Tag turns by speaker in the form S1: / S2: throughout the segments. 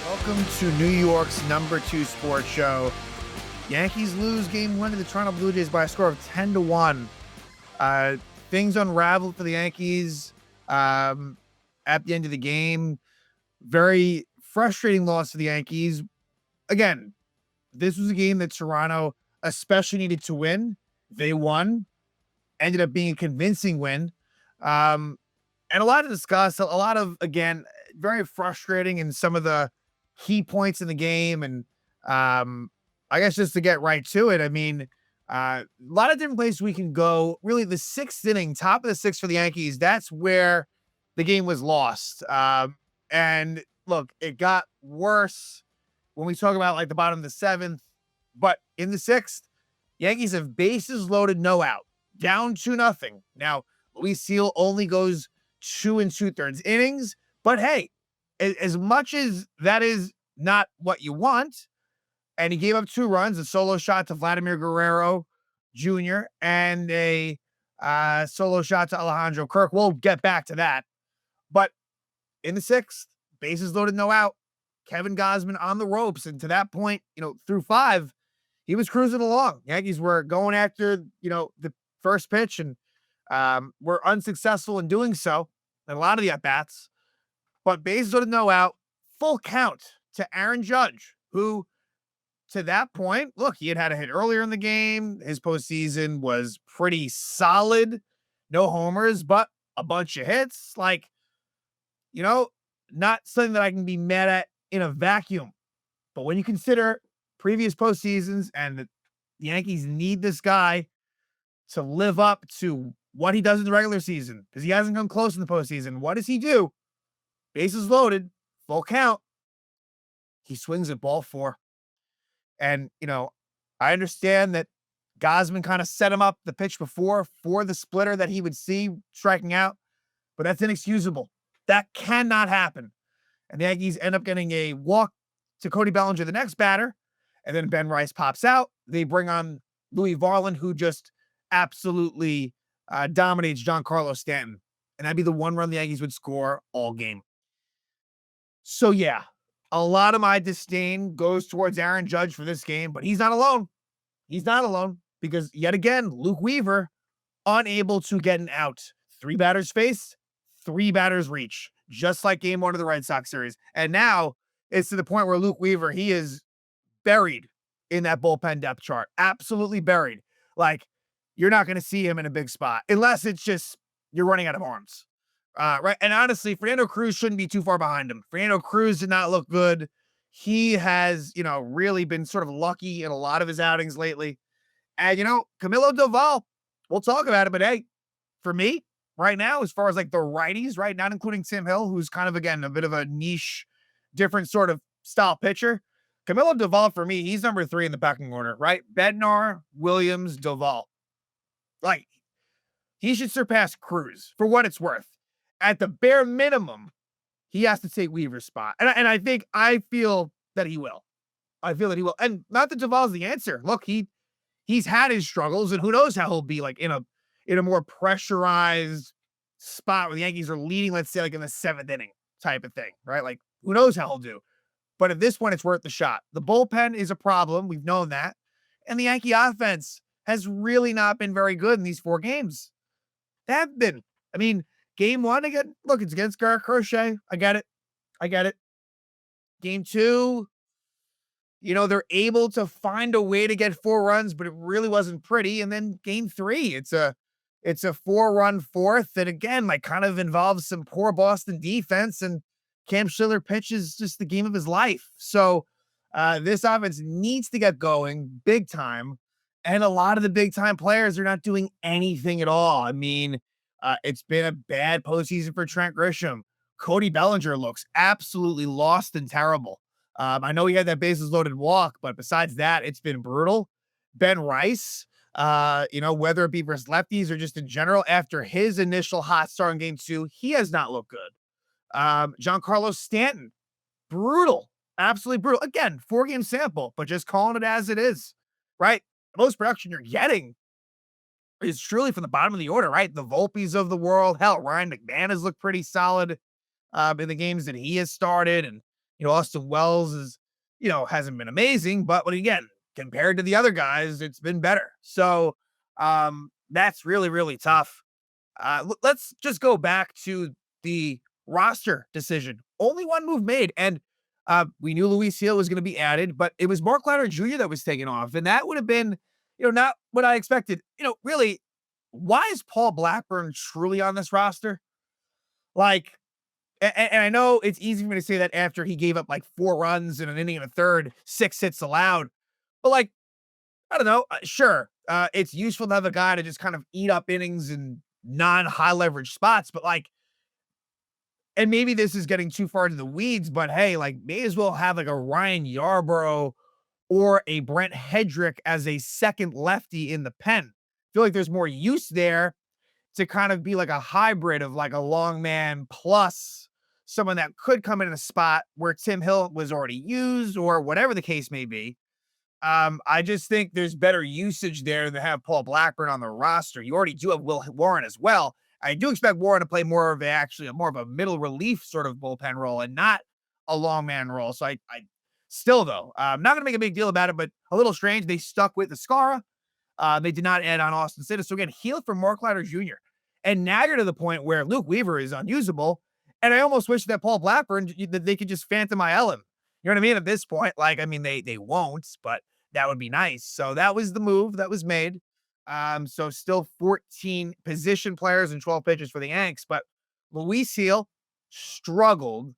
S1: Welcome to New York's #2 sports show. Yankees lose game 1 to the Toronto Blue Jays by a score of 10-1. Things unraveled for the Yankees at the end of the game. Very frustrating loss for the Yankees. Again, this was a game that Toronto especially needed to win. They won. Ended up being a convincing win. And a lot to discuss. A lot of, again, very frustrating in some of the key points in the game. And I guess just to get right to it, I mean, a lot of different places we can go. Really, the sixth inning, top of the sixth for the Yankees, that's where the game was lost. And look, it got worse when we talk about like the bottom of the seventh. But in the sixth, Yankees have bases loaded, no out, down 2-0. Now, Luis Seal only goes 2 2/3 innings. But hey, as much as that is not what you want, and he gave up 2 runs, a solo shot to Vladimir Guerrero Jr. and a solo shot to Alejandro Kirk. We'll get back to that. But in the sixth, bases loaded, no out. Kevin Gausman on the ropes. And to that point, through 5, he was cruising along. Yankees were going after, the first pitch and were unsuccessful in doing so in a lot of the at-bats. But bases loaded, no out, full count to Aaron Judge, who to that point, look, he had a hit earlier in the game. His postseason was pretty solid. No homers, but a bunch of hits. Like, not something that I can be mad at in a vacuum. But when you consider previous postseasons and the Yankees need this guy to live up to what he does in the regular season, because he hasn't come close in the postseason, what does he do? Bases loaded, full count. He swings at ball 4. And, I understand that Gausman kind of set him up the pitch before for the splitter that he would see striking out, but that's inexcusable. That cannot happen. And the Yankees end up getting a walk to Cody Bellinger, the next batter, and then Ben Rice pops out. They bring on Louis Varland, who just absolutely dominates Giancarlo Stanton. And that'd be the one run the Yankees would score all game. So, yeah, a lot of my disdain goes towards Aaron Judge for this game, but he's not alone. He's not alone because, yet again, Luke Weaver unable to get an out. 3 batters faced, 3 batters reach, just like game 1 of the Red Sox series. And now it's to the point where Luke Weaver, he is buried in that bullpen depth chart. Absolutely buried. Like, you're not going to see him in a big spot unless it's just you're running out of arms. Right. And honestly, Fernando Cruz shouldn't be too far behind him. Fernando Cruz did not look good. He has, really been sort of lucky in a lot of his outings lately. And, Camilo Doval, we'll talk about it. But hey, for me right now, as far as like the righties, right, not including Tim Hill, who's kind of, again, a bit of a niche, different sort of style pitcher. Camilo Doval, for me, he's number 3 in the pecking order, right? Bednar, Williams, Doval. Like, he should surpass Cruz for what it's worth. At the bare minimum, he has to take Weaver's spot. And I feel that he will. I feel that he will. And not that Duvall's the answer. Look, he's had his struggles, and who knows how he'll be like in a more pressurized spot where the Yankees are leading, let's say, like in the 7th inning type of thing, right? Like, who knows how he'll do. But at this point, it's worth the shot. The bullpen is a problem. We've known that. And the Yankee offense has really not been very good in these 4 games. They have been. I mean, game 1, again, look, it's against Garrett Crochet. I get it. Game 2, they're able to find a way to get 4 runs, but it really wasn't pretty. And then game 3, it's a 4-run fourth that, again, like kind of involves some poor Boston defense, and Cam Schiller pitches just the game of his life. So this offense needs to get going big time. And a lot of the big time players are not doing anything at all. I mean, it's been a bad postseason for Trent Grisham. Cody Bellinger looks absolutely lost and terrible. I know he had that bases loaded walk, but besides that, it's been brutal. Ben Rice, whether it be versus lefties or just in general, after his initial hot start in game 2, he has not looked good. Giancarlo Stanton, brutal, absolutely brutal. Again, 4-game sample, but just calling it as it is, right? The most production you're getting is truly from the bottom of the order, right? The Volpes of the world. Hell, Ryan McMahon has looked pretty solid in the games that he has started. And Austin Wells hasn't been amazing, but again, compared to the other guys, it's been better. So that's really, really tough. Let's just go back to the roster decision. Only one move made, and we knew Luis Hill was going to be added, but it was Mark Leonard Jr. that was taken off, and that would have been, not what I expected. Really, why is Paul Blackburn truly on this roster? Like, and I know it's easy for me to say that after he gave up like 4 runs in an inning and a third, 6 hits allowed, but I don't know. Sure, it's useful to have a guy to just kind of eat up innings in non-high leverage spots, but and maybe this is getting too far into the weeds, but hey, may as well have like a Ryan Yarbrough or a Brent Hedrick as a second lefty in the pen. I feel like there's more use there to kind of be like a hybrid of like a long man plus someone that could come in a spot where Tim Hill was already used or whatever the case may be. I just think there's better usage there than to have Paul Blackburn on the roster. You already do have Will Warren as well. I do expect Warren to play more of a middle relief sort of bullpen role and not a long man role. So I still though, I'm not gonna make a big deal about it, but a little strange. They stuck with Escara. They did not add on Austin Sitta. So again, heal for Mark Leonard Jr. And now you're to the point where Luke Weaver is unusable. And I almost wish that Paul Blackburn that they could just phantom IL him. You know what I mean? At this point, they won't, but that would be nice. So that was the move that was made. So still 14 position players and 12 pitchers for the Yanks, but Luis Hill struggled.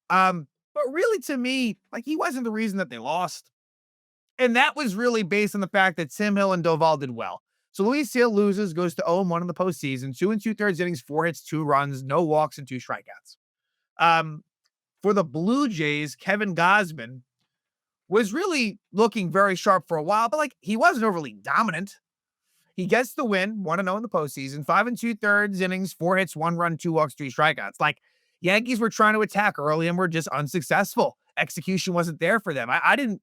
S1: But really to me, he wasn't the reason that they lost. And that was really based on the fact that Tim Hill and Doval did well. So Luis Hill loses, goes to 0-1 in the postseason, 2 2/3 innings, 4 hits, 2 runs, no walks, and 2 strikeouts. For the Blue Jays, Kevin Gausman was really looking very sharp for a while, but he wasn't overly dominant. He gets the win, 1-0 in the postseason, 5 2/3 innings, 4 hits, 1 run, 2 walks, 3 strikeouts. Yankees were trying to attack early and were just unsuccessful. Execution wasn't there for them. I didn't,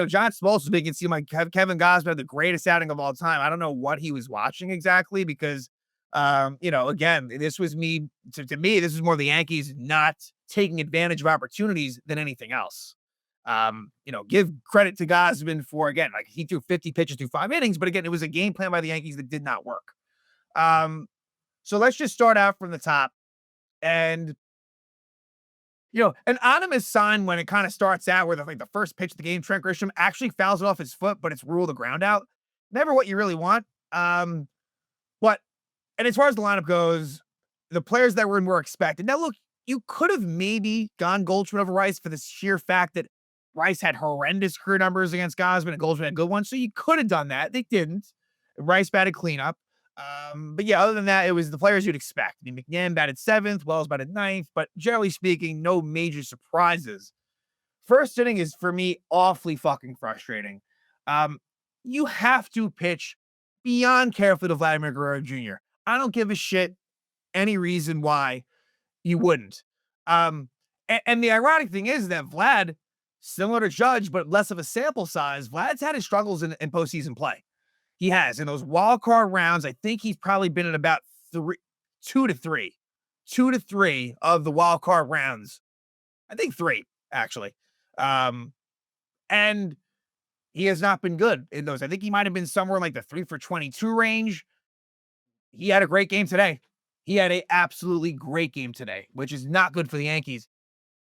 S1: John Smoltz was making it seem like Kevin Gausman had the greatest outing of all time. I don't know what he was watching exactly because, again, this was me, to me, this is more the Yankees not taking advantage of opportunities than anything else. Give credit to Gausman for, again, he threw 50 pitches through 5 innings, but again, it was a game plan by the Yankees that did not work. So let's just start out from the top. And, an anonymous sign when it kind of starts out where the first pitch of the game, Trent Grisham actually fouls it off his foot, but it's ruled a ground out. Never what you really want. And as far as the lineup goes, the players that were in were expected. Now, look, you could have maybe gone Goldschmidt over Rice for the sheer fact that Rice had horrendous career numbers against Gausman and Goldschmidt had good ones. So you could have done that. They didn't. Rice batted cleanup. But yeah, other than that, it was the players you'd expect. McNabb batted 7th, Wells batted 9th, but generally speaking, no major surprises. First inning is, for me, awfully fucking frustrating. You have to pitch beyond carefully to Vladimir Guerrero Jr. I don't give a shit any reason why you wouldn't. And the ironic thing is that Vlad, similar to Judge, but less of a sample size, Vlad's had his struggles in postseason play. He has. In those wild card rounds, I think he's probably been in about 2 to 3 of the wild card rounds. I think 3, actually. And he has not been good in those. I think he might have been somewhere in the 3 for 22 range. He had a great game today. He had an absolutely great game today, which is not good for the Yankees.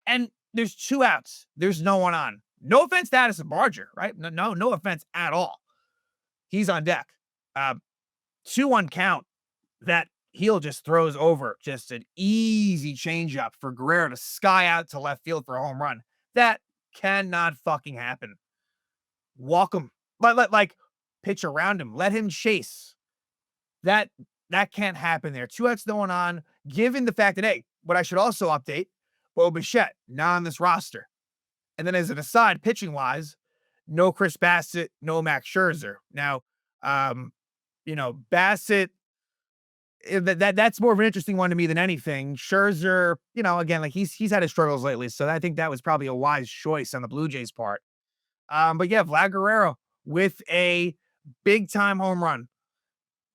S1: And there's 2 outs. There's no one on. No offense to Addison Barger, right? No offense at all. He's on deck. 2-1 count that Hill just throws over. Just an easy changeup for Guerrero to sky out to left field for a home run. That cannot fucking happen. Walk him. Let pitch around him. Let him chase. That can't happen there. 2 outs, no one on. Given the fact that, hey, what I should also update, Bo Bichette, not on this roster. And then as an aside, pitching-wise, no Chris Bassett, no Max Scherzer. Now, Bassett, that's more of an interesting one to me than anything. Scherzer, again, he's had his struggles lately, so I think that was probably a wise choice on the Blue Jays' part. But yeah, Vlad Guerrero with a big-time home run.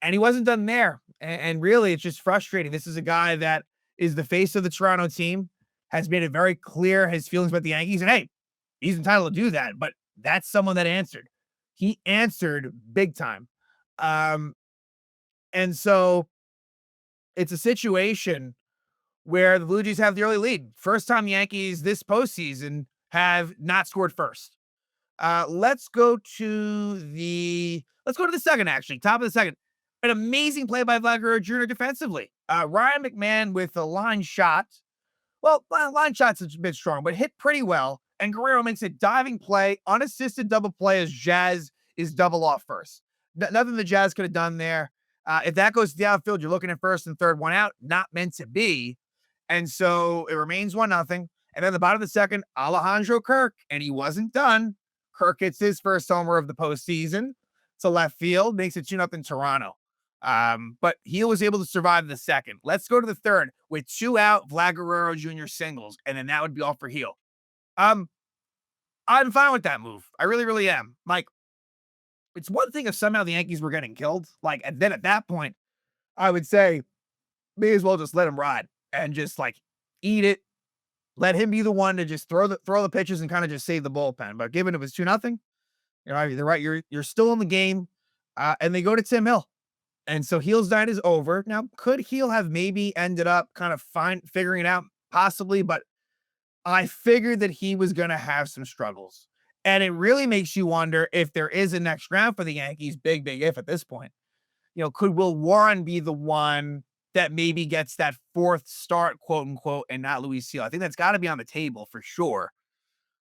S1: And he wasn't done there. And really, it's just frustrating. This is a guy that is the face of the Toronto team, has made it very clear his feelings about the Yankees. And hey, he's entitled to do that, but that's someone that answered. He answered big time. Um, and so it's a situation where the Blue Jays have the early lead. First time the Yankees this postseason have not scored first. Let's go to the second, actually. Top of the second. An amazing play by Vlad Guerrero Jr. defensively. Ryan McMahon with a line shot. Well, line shot's a bit strong, but hit pretty well. And Guerrero makes a diving play, unassisted double play as Jazz is double off first. Nothing the Jazz could have done there. If that goes to the outfield, you're looking at first and third, one out. Not meant to be. And so it remains 1-0. And then the bottom of the second, Alejandro Kirk, and he wasn't done. Kirk gets his first homer of the postseason to left field, makes it 2-0 Toronto. But he was able to survive the second. Let's go to the third with 2 out, Vlad Guerrero Jr. singles, and then that would be all for Heel. I'm fine with that move. I really, really am. Like, it's one thing if somehow the Yankees were getting killed. Like, and then at that point, I would say, may as well just let him ride and just like eat it. Let him be the one to just throw the pitches and kind of just save the bullpen. But given it was 2-0, you're right. You're still in the game, and they go to Tim Hill, and so Heel's night is over. Now, could Heel have maybe ended up kind of figuring it out? Possibly, but I figured that he was going to have some struggles, and it really makes you wonder if there is a next round for the Yankees. Big if at this point. Could Will Warren be the one that maybe gets that fourth start, quote unquote, and not Luis Seal? I think that's got to be on the table for sure.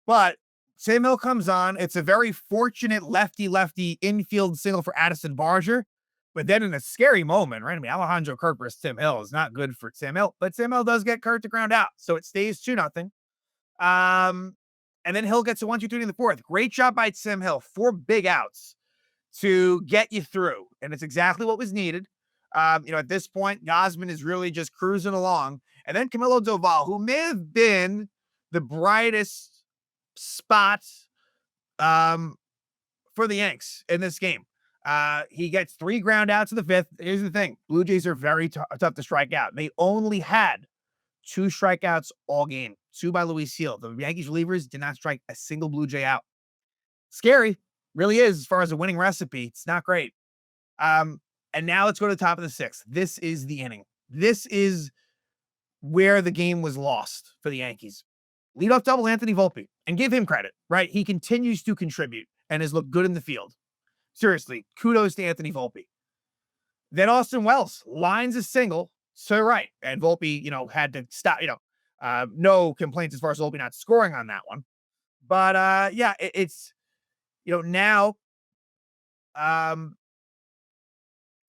S1: But Tim Hill comes on. It's a very fortunate lefty infield single for Addison Barger. But then in a scary moment, right? I mean, Alejandro Kirk versus Tim Hill is not good for Tim Hill, but Tim Hill does get Kirk to ground out. So it stays 2-0. And then Hill gets a 1-2-3 in the fourth. Great job by Tim Hill. 4 big outs to get you through. And it's exactly what was needed. At this point, Gausman is really just cruising along. And then Camilo Doval, who may have been the brightest spot for the Yanks in this game. He gets 3 ground outs in the 5th. Here's the thing. Blue Jays are very tough to strike out. They only had 2 strikeouts all game. 2 by Luis Seal. The Yankees relievers did not strike a single Blue Jay out. Scary. Really is as far as a winning recipe. It's not great. And now let's go to the top of the 6th. This is the inning. This is where the game was lost for the Yankees. Leadoff double Anthony Volpe, and give him credit, right? He continues to contribute and has looked good in the field. Seriously, kudos to Anthony Volpe. Then Austin Wells lines a single to right, and Volpe, had to stop. No complaints as far as Volpe not scoring on that one. But it's now.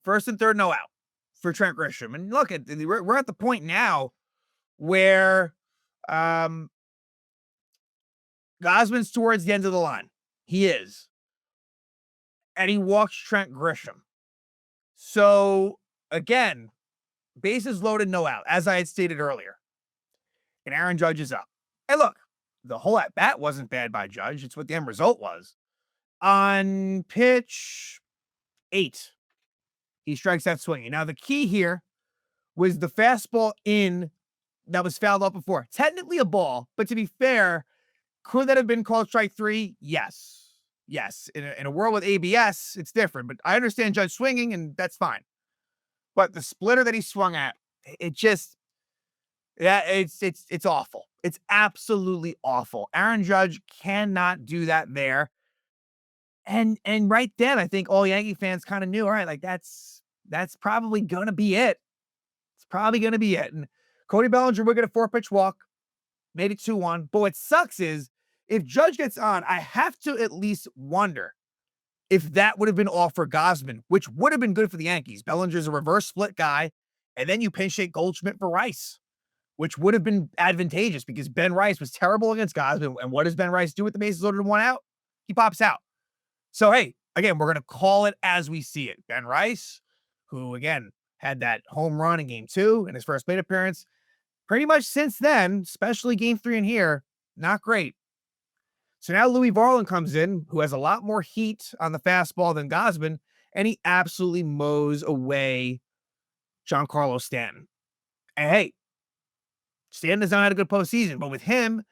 S1: First and third, no out for Trent Grisham. And look, we're at the point now where Gausman's towards the end of the line. He is. And he walks Trent Grisham. So, again, bases loaded, no out, as I had stated earlier. And Aaron Judge is up. And look, the whole at-bat wasn't bad by Judge. It's what the end result was. On pitch 8, he strikes out swinging. Now, the key here was the fastball in that was fouled up before. Technically a ball, but to be fair, could that have been called strike 3? Yes. In a world with ABS, it's different, but I understand Judge swinging, and that's fine. But the splitter that he swung at, it's awful. It's absolutely awful. Aaron Judge cannot do that there. And right then, I think all Yankee fans kind of knew, all right, like that's probably going to be it. It's probably going to be it. And Cody Bellinger would get a 4-pitch walk, made it 2-1. But what sucks is if Judge gets on, I have to at least wonder if that would have been all for Gausman, which would have been good for the Yankees. Bellinger's a reverse split guy. And then you pinch hit Goldschmidt for Rice, which would have been advantageous because Ben Rice was terrible against Gausman. And what does Ben Rice do with the bases loaded and 1 out? He pops out. So, hey, again, we're going to call it as we see it. Ben Rice, who, again, had that home run in Game 2 in his first plate appearance. Pretty much since then, especially Game 3 in here, not great. So now Louis Varland comes in, who has a lot more heat on the fastball than Gausman, and he absolutely mows away Giancarlo Stanton. And hey, Stanton has not had a good postseason, but with him,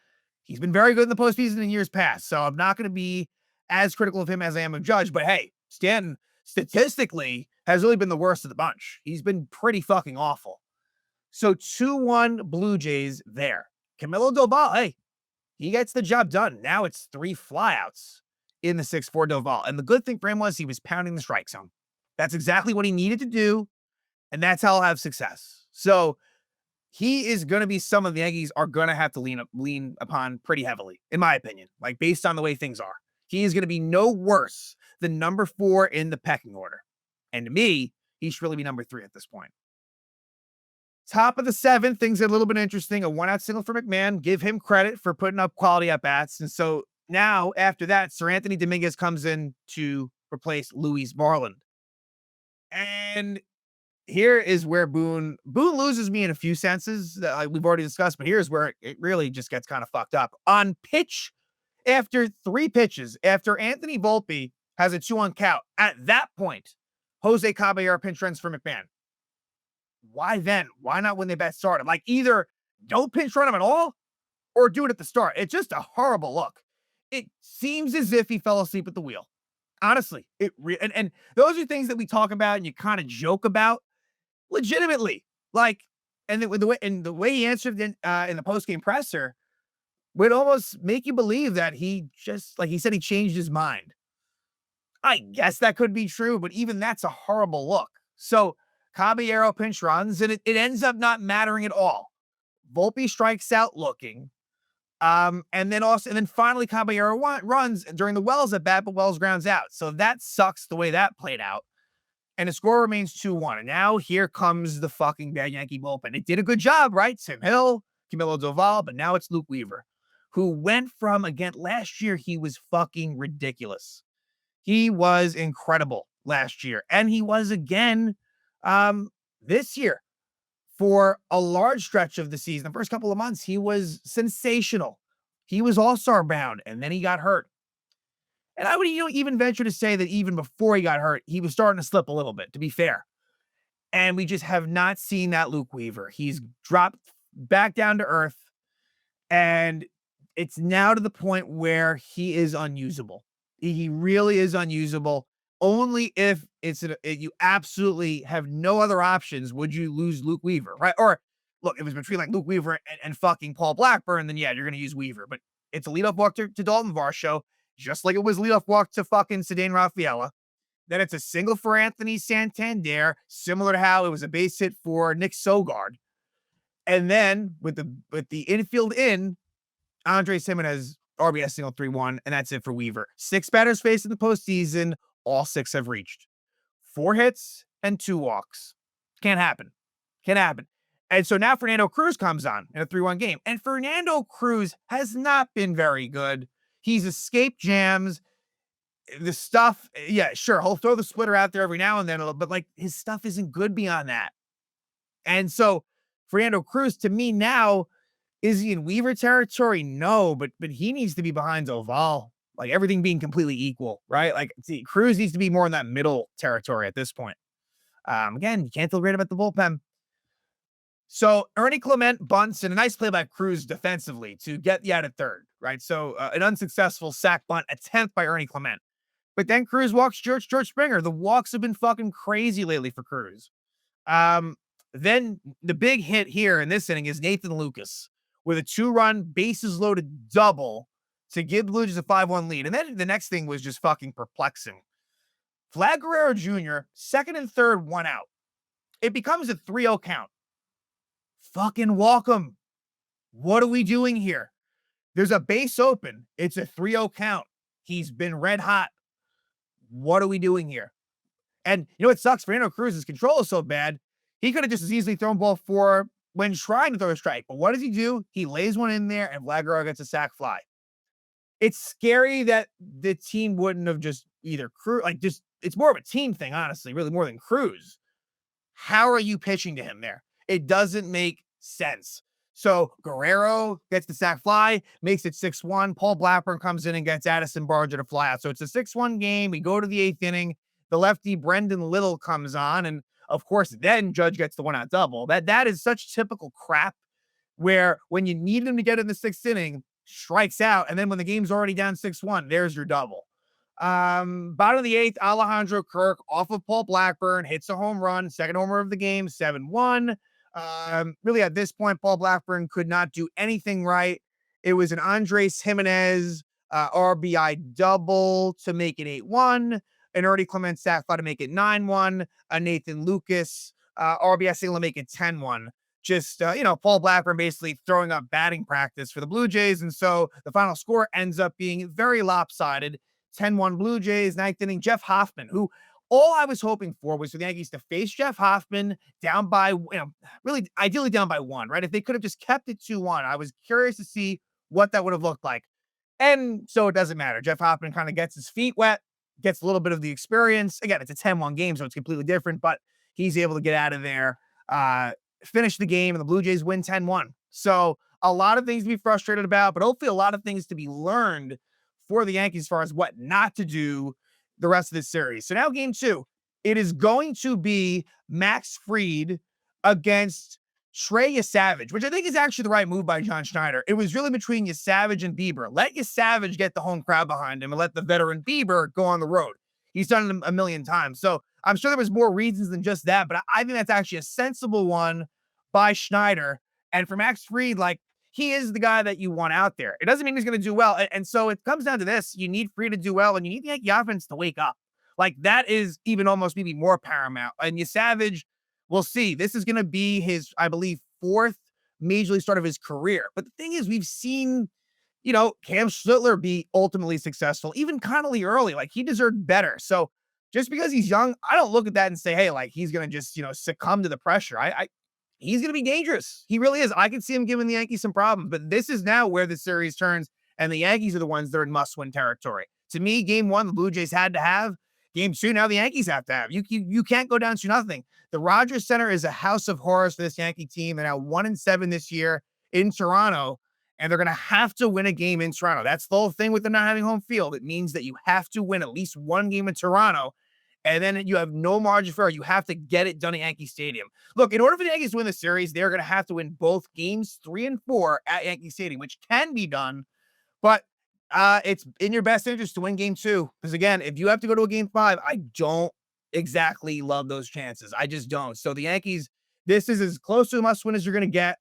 S1: he's been very good in the postseason in years past. So I'm not going to be as critical of him as I am of Judge. But hey, Stanton statistically has really been the worst of the bunch. He's been pretty fucking awful. So 2-1 Blue Jays there. Camilo Doval, hey, he gets the job done. Now it's 3 flyouts in the 6-4 Doval. And the good thing for him was he was pounding the strike zone. That's exactly what he needed to do. And that's how he'll have success. So he is going to be someone the Yankees are going to have to lean upon pretty heavily, in my opinion, like based on the way things are. He is going to be no worse than number 4 in the pecking order. And to me, he should really be number 3 at this point. Top of the 7th, things are a little bit interesting. A 1-out single for McMahon. Give him credit for putting up quality at-bats. And so now, after that, Sir Anthony Dominguez comes in to replace Luis Varland. And here is where Boone loses me in a few senses that we've already discussed, but here's where it really just gets kind of fucked up. On pitch, after 3 pitches, after Anthony Volpe has a 2-1 count, at that point, Jose Caballero pinch runs for McMahon. Why then? Why not when they bet started? Like, either don't pinch run him at all or do it at the start. It's just a horrible look. It seems as if he fell asleep at the wheel. Honestly, and those are things that we talk about and you kind of joke about. Legitimately, like, and the way he answered in the post-game presser would almost make you believe that he just, like he said, he changed his mind. I guess that could be true, but even that's a horrible look. So Caballero pinch runs, and it ends up not mattering at all. Volpe strikes out looking, and then finally Caballero runs during the Wells at bat, but Wells grounds out. So that sucks the way that played out. And the score remains 2-1. And now here comes the fucking bad Yankee bullpen. It did a good job, right? Tim Hill, Camilo Doval, but now it's Luke Weaver, who went from, again, last year, he was fucking ridiculous. He was incredible last year. And he was again this year. For a large stretch of the season, the first couple of months, he was sensational. He was all-star bound, and then he got hurt. And I would even venture to say that even before he got hurt, he was starting to slip a little bit, to be fair. And we just have not seen that Luke Weaver. He's dropped back down to earth, and it's now to the point where he is unusable. He really is unusable. Only if you absolutely have no other options would you lose Luke Weaver, right? Or, look, if it was between like Luke Weaver and fucking Paul Blackburn, then yeah, you're going to use Weaver. But it's a leadoff walk to Dalton Varsho, just like it was leadoff walk to fucking Cedane Rafaela. Then it's a single for Anthony Santander, similar to how it was a base hit for Nick Sogard. And then with the infield in, Andre Gimenez RBS single 3-1, and that's it for Weaver. 6 batters faced in the postseason, all 6 have reached. 4 hits and 2 walks. Can't happen. And so now Fernando Cruz comes on in a 3-1 game. And Fernando Cruz has not been very good. He's escaped jams. The stuff, yeah, sure, he'll throw the splitter out there every now and then, but like his stuff isn't good beyond that. And so Fernando Cruz, to me now, is he in Weaver territory? No, but he needs to be behind Doval. Like everything being completely equal, right? Like, see, Cruz needs to be more in that middle territory at this point. Again, you can't feel great about the bullpen. So Ernie Clement bunts, and a nice play by Cruz defensively to get you out at third, right? So an unsuccessful sack bunt attempt by Ernie Clement. But then Cruz walks George Springer. The walks have been fucking crazy lately for Cruz. Then the big hit here in this inning is Nathan Lucas with a 2-run bases loaded double to give the Blue Jays a 5-1 lead. And then the next thing was just fucking perplexing. Vlad Guerrero Jr., second and third, 1 out. It becomes a 3-0 count. Fucking walk him. What are we doing here? There's a base open. It's a 3-0 count. He's been red hot. What are we doing here? And you know what sucks? Fernando Cruz's control is so bad, he could have just as easily thrown ball 4 when trying to throw a strike. But what does he do? He lays one in there, and Vlad Guerrero gets a sac fly. It's scary that the team wouldn't have just either Cruz, it's more of a team thing, honestly, really more than Cruz. How are you pitching to him there? It doesn't make sense. So Guerrero gets the sac fly, makes it 6-1. Paul Blackburn comes in and gets Addison Barger to fly out. So it's a 6-1 game. We go to the 8th inning. The lefty Brendan Little comes on, and of course, then Judge gets the 1-out double. That is such typical crap where when you need him to get in the 6th inning, strikes out, and then when the game's already down 6-1, there's your double. Bottom of the 8th, Alejandro Kirk off of Paul Blackburn hits a home run, second homer of the game, 7-1. Really, at this point, Paul Blackburn could not do anything right. It was an Andres Jimenez RBI double to make it 8-1, an Ernie Clement sac fly to make it 9-1, a Nathan Lucas RBI single to make it 10-1. Just, Paul Blackburn basically throwing up batting practice for the Blue Jays. And so the final score ends up being very lopsided. 10-1 Blue Jays, 9th inning, Jeff Hoffman, who all I was hoping for was for the Yankees to face Jeff Hoffman down by, really ideally down by 1, right? If they could have just kept it 2-1, I was curious to see what that would have looked like. And so it doesn't matter. Jeff Hoffman kind of gets his feet wet, gets a little bit of the experience. Again, it's a 10-1 game, so it's completely different, but he's able to get out of there, finish the game, and the Blue Jays win 10-1. So a lot of things to be frustrated about, but hopefully a lot of things to be learned for the Yankees as far as what not to do the rest of this series. So now game 2, it is going to be Max Fried against Trey Yesavage, which I think is actually the right move by John Schneider. It was really between Yesavage and Bieber. Let Yesavage get the home crowd behind him and let the veteran Bieber go on the road. He's done it a million times. So I'm sure there was more reasons than just that, but I think that's actually a sensible one by Schneider. And for Max Fried, he is the guy that you want out there. It doesn't mean he's going to do well. And so it comes down to this. You need Fried to do well, and you need the Yankee offense to wake up. That is even almost maybe more paramount. And Yesavage, we'll see. This is going to be his, I believe, 4th major league start of his career. But the thing is, we've seen, Cam Slittler be ultimately successful, even Connolly early. He deserved better. So just because he's young, I don't look at that and say, hey, he's going to just, succumb to the pressure. He's going to be dangerous. He really is. I can see him giving the Yankees some problems, but this is now where the series turns, and the Yankees are the ones that are in must-win territory. To me, game 1, the Blue Jays had to have. Game 2, now the Yankees have to have. You can't go down to nothing. The Rogers Center is a house of horrors for this Yankee team. They're now 1-7 this year in Toronto, and they're going to have to win a game in Toronto. That's the whole thing with them not having home field. It means that you have to win at least one game in Toronto, and then you have no margin for error. You have to get it done at Yankee Stadium. Look, in order for the Yankees to win the series, they're going to have to win both games 3 and 4 at Yankee Stadium, which can be done, but it's in your best interest to win game 2. Because again, if you have to go to a game 5, I don't exactly love those chances. I just don't. So the Yankees, this is as close to a must win as you're going to get.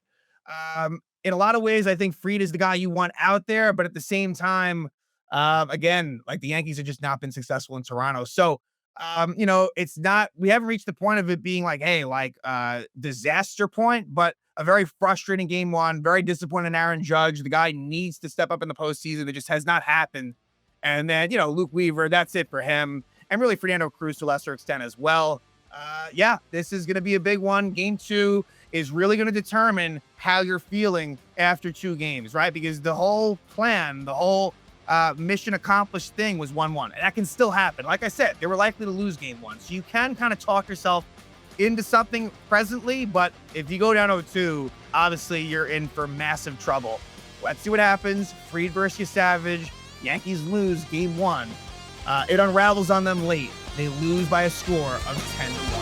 S1: In a lot of ways, I think Fried is the guy you want out there, but at the same time, again, the Yankees have just not been successful in Toronto. So, it's not, we haven't reached the point of it being disaster point, but a very frustrating game 1, very disappointing Aaron Judge. The guy needs to step up in the postseason. It just has not happened. And then, Luke Weaver, that's it for him. And really Fernando Cruz to a lesser extent as well. This is going to be a big one. Game 2 is really going to determine how you're feeling after 2 games, right? Because the whole plan, the whole mission accomplished thing was 1-1. And that can still happen. Like I said, they were likely to lose game 1. So you can kind of talk yourself into something presently, but if you go down 0-2, obviously you're in for massive trouble. Let's see what happens. Fried versus Yesavage. Yankees lose game 1. It unravels on them late. They lose by a score of 10-1.